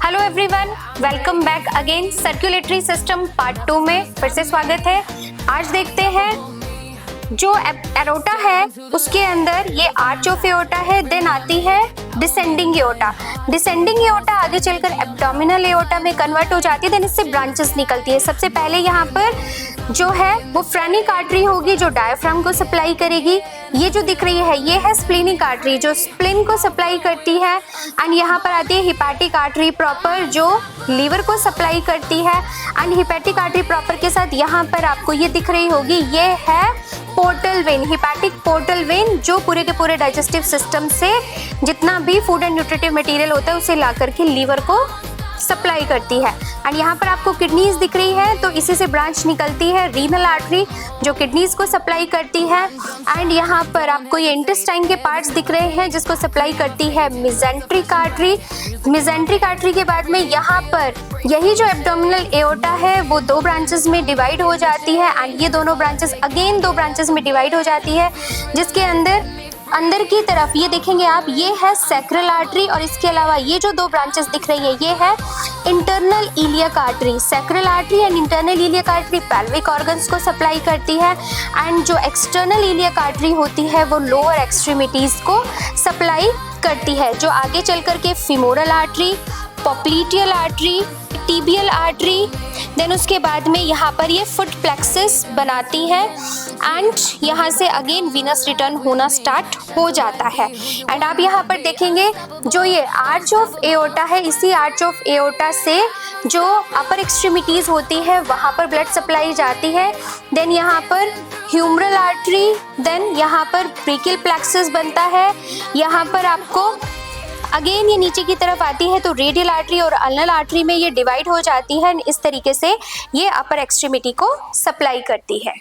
Hello everyone, welcome back again. Circulatory system part 2 में फिर से स्वागत है। आज देखते हैं जो एरोटा है उसके अंदर ये आर्च ऑफ एओर्टा है, देन आती है डिसेंडिंग एओर्टा। डिसेंडिंग एओर्टा आगे चलकर एब्डोमिनल एओर्टा में कन्वर्ट हो जाती है, देन इससे ब्रांचेस निकलती है। सबसे पहले यहाँ पर जो है वो फ्रेनिक आर्टरी होगी जो डायफ्राम को सप्लाई करेगी। ये जो दिख रही है ये है स्प्लीनिक आर्टरी जो स्प्लीन को सप्लाई करती है। एंड यहाँ पर आती है हिपैटिक आर्टरी प्रॉपर जो लीवर को सप्लाई करती है। एंड हिपैटिक आर्टरी प्रॉपर के साथ यहाँ पर आपको ये दिख रही होगी, ये है portal vein, hepatic portal vein जो पूरे के पूरे डाइजेस्टिव सिस्टम से जितना भी फूड एंड न्यूट्रिटिव मटेरियल होता है उसे ला करके लीवर को सप्लाई करती है। एंड यहाँ पर आपको किडनीज दिख रही है तो इसी से ब्रांच निकलती है रीनल आर्टरी जो किडनीज को सप्लाई करती है। एंड यहाँ पर आपको ये इंटेस्टाइन के पार्ट्स दिख रहे हैं जिसको सप्लाई करती है मेसेंट्रिक आर्टरी। मेसेंट्रिक आर्टरी के बाद में यहाँ पर यही जो एब्डोमिनल एओर्टा है वो दो ब्रांचेस में डिवाइड हो जाती है। एंड ये दोनों ब्रांचेस अगेन दो ब्रांचेस में डिवाइड हो जाती है जिसके अंदर की तरफ ये देखेंगे आप, ये है सैक्रल आर्टरी और इसके अलावा ये जो दो ब्रांचेस दिख रही है ये है internal iliac artery. Sacral artery and internal iliac artery pelvic organs को सप्लाई करती है। एंड जो एक्सटर्नल इलियक आर्टरी होती है वो लोअर एक्सट्रीमिटीज को सप्लाई करती है जो आगे चल करके femoral artery, popliteal artery, tibial artery, then उसके बाद में यहाँ पर ये फुट प्लेक्सस बनाती है। एंड यहाँ से अगेन वीनस रिटर्न होना स्टार्ट हो जाता है। एंड आप यहाँ पर देखेंगे जो ये आर्च ऑफ एओर्टा है, इसी आर्च ऑफ एओर्टा से जो अपर एक्सट्रीमिटीज होती है वहाँ पर ब्लड सप्लाई जाती है। देन यहाँ पर ह्यूमरल आर्टरी, देन यहाँ पर ब्रेकियल प्लेक्सस बनता है। यहाँ पर आपको अगेन ये नीचे की तरफ आती है तो रेडियल आर्टरी और अल्नल आर्टरी में ये डिवाइड हो जाती है। इस तरीके से ये अपर एक्सट्रीमिटी को सप्लाई करती है।